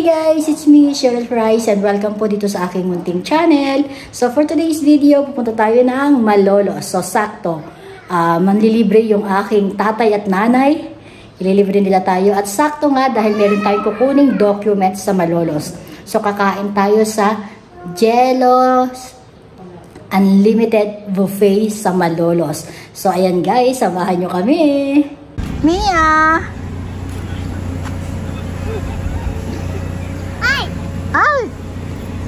guys, it's me, Cheryl Price, and welcome po dito sa aking munting channel. So for today's video, pupunta tayo ng Malolos. So sakto, manlilibre yung aking tatay at nanay. Ililibre nila tayo at sakto nga dahil meron tayong kukuning documents sa Malolos. So kakain tayo sa Jello's Unlimited Buffet sa Malolos. So ayan guys, samahan nyo kami. Mia! Ay!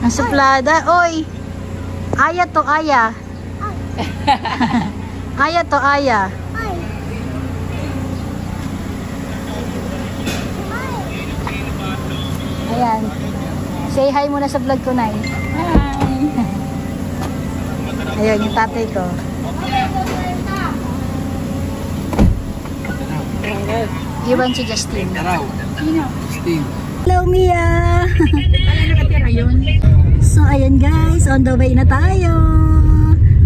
Ang suplada. Oy! Aya to aya. Aya to aya. Ayan. Say hi muna sa vlog ko, Nay. Hi! Ayan, yung tatay ko. Iwan si Justin. Justin. Hello, Mia! So, ayan guys. On the way na tayo.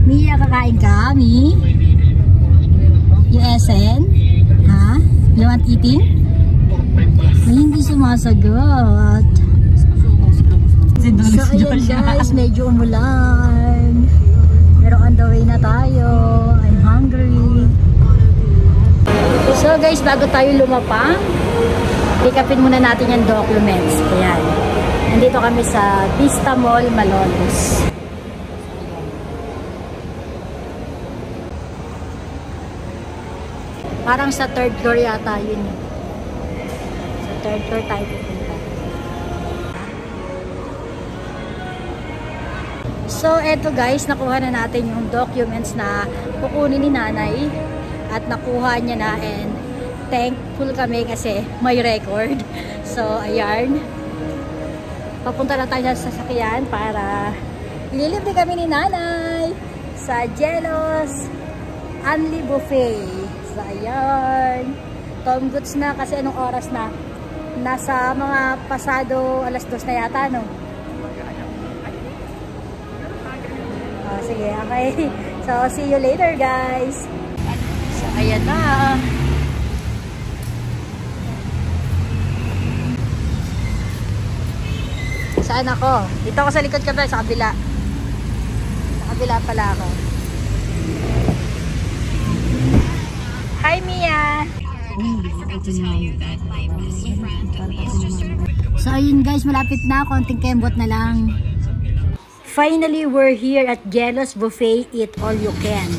Mia, kakain kami. Yung Essen? Ha? You want eating? Ay, hindi sumasagot. So, ayan guys. Medyo umulan. Pero on the way na tayo. I'm hungry. So, guys, bago tayo lumapang, pick-upin muna natin yung documents. Ayan. Nandito kami sa Vista Mall, Malolos. Parang sa third floor yata yun. Sa third floor tayo pupunta. So, eto guys, nakuha na natin yung documents na kukunin ni nanay. At nakuha niya na and thankful kami kasi may record. So, ayan. Papunta na tayo sa sasakyan para ililibre kami ni nanay sa Jello's Unli Buffet. So, ayan. Tom goods na kasi anong oras na? Nasa mga pasado alas 2 na yata, no? Oh, sige, okay. So, see you later, guys. So, ayan na. Saan ako? Dito ako sa likod ka ba? Sa kabila. Sa kabila pala ako. Hi, Mia! So, ayun guys, malapit na. Konting kembot na lang. Finally, we're here at Jello's Buffet. Eat all you can.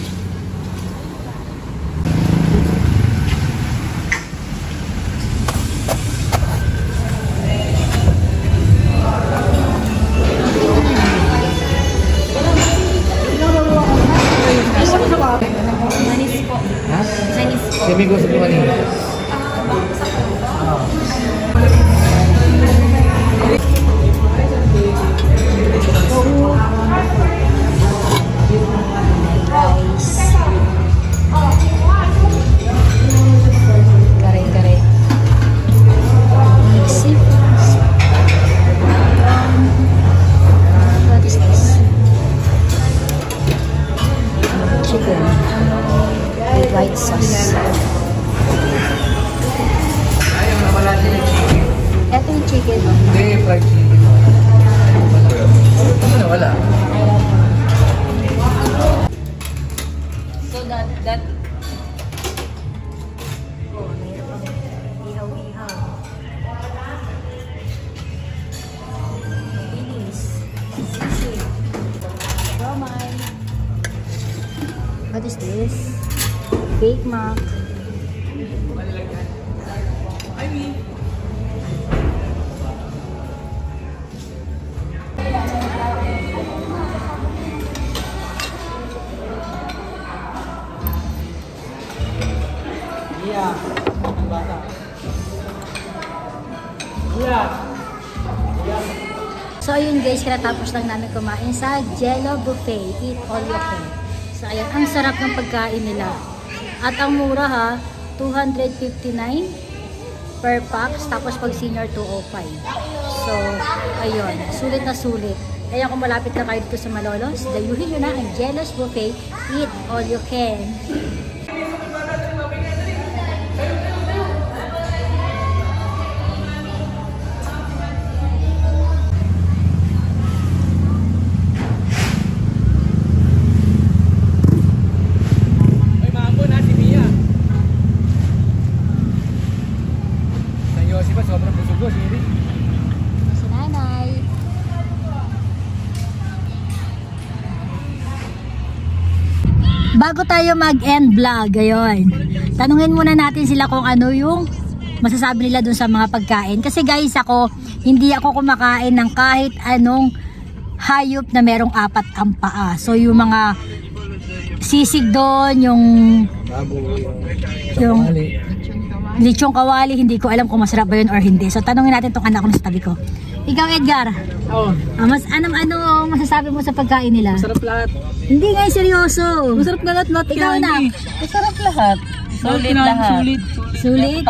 Seminggu sebelum ini. Kare-kare. What is this? Chicken. White sauce. Ito yung chicken. Hindi, fried chicken. Ano, wala. So that oh, mayroon pa ihaw-ihaw. Bilis. Sisig. Romay. What is this? Bake mac. Iya. Bata. Iya. So ayun guys, katapos lang namin kumain sa Jello Buffet. Eat all you can. So ayan, ang sarap ng pagkain nila. At ang mura ha, 259 per pax. Tapos pag senior, 205. So, ayun. Sulit na sulit. Kaya kung malapit na kayo dito sa Malolos, dayuhin nyo na ang Jello's Buffet. Eat all you can. bago tayo mag-end vlog, ayun, tanungin muna natin sila kung ano yung masasabi nila dun sa mga pagkain. Kasi guys, hindi ako kumakain ng kahit anong hayop na merong 4 ang paa. So yung mga sisig doon, yung lechong kawali, hindi ko alam kung masarap ba yun or hindi. So tanungin natin tong anak ko sa tabi ko. Ikaw, Edgar, anong masasabi mo sa pagkain nila? Masarap lahat. Hindi nga, seryoso. Masarap lahat. Ikaw na. Masarap lahat. Sulit lahat. Sulit?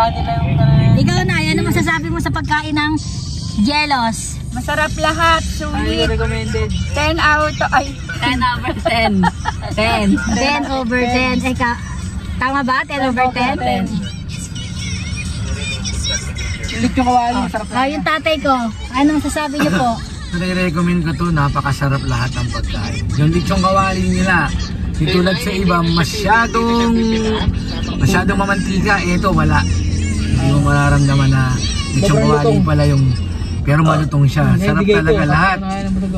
Ikaw na, ano masasabi mo sa pagkain ng Jelos? Masarap lahat, sulit. Recommended. 10 out of 10. 10 over 10. Eka, tama ba? 10 over 10? Sulit yung kawali. Masarap lahat. Yung tatay ko, anong masasabi niyo po? Nare-recommend ko to, napakasarap lahat ng pagkain. Yung lechong kawali nila, di tulad sa iba, masyadong mamantika. Ito, wala. Hindi mo mararamdaman na lechong kawali pala yung, pero malutong siya. Sarap talaga lahat.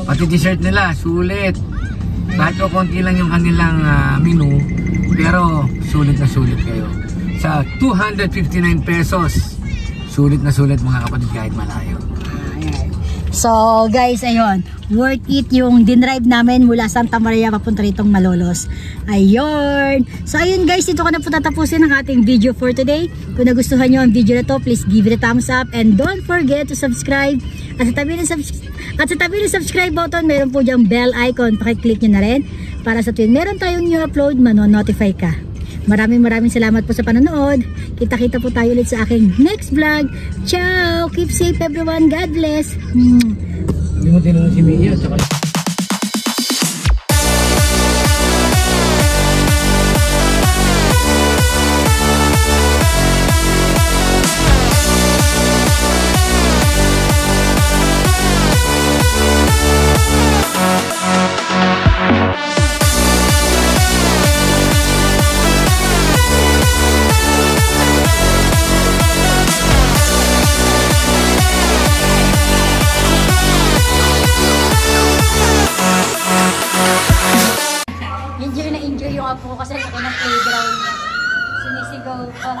Pati dessert nila, sulit. Kahit o konti lang yung kanilang menu, pero sulit na sulit kayo. Sa 259 pesos, sulit na sulit mga kapatid kahit malayo. So guys, ayun, worth it yung dinrive namin mula Santa Maria papunta ritong Malolos. Ayun. So ayun guys, dito ko na po tatapusin ang ating video for today. Kung nagustuhan nyo ang video na to, please give it a thumbs up and don't forget to subscribe. At sa tabi ng subscribe button, meron po diyang bell icon. Pakiclick nyo na rin para sa tuwing meron tayong new upload, mano-notify ka. Maraming salamat po sa panonood. Kita-kita po tayo ulit sa aking next vlog. Ciao! Keep safe everyone. God bless. Hindi mo tinanong si Mia. Tsaka enjoy yung apo ko kasi laki ng playground niya. Sinisigaw pa.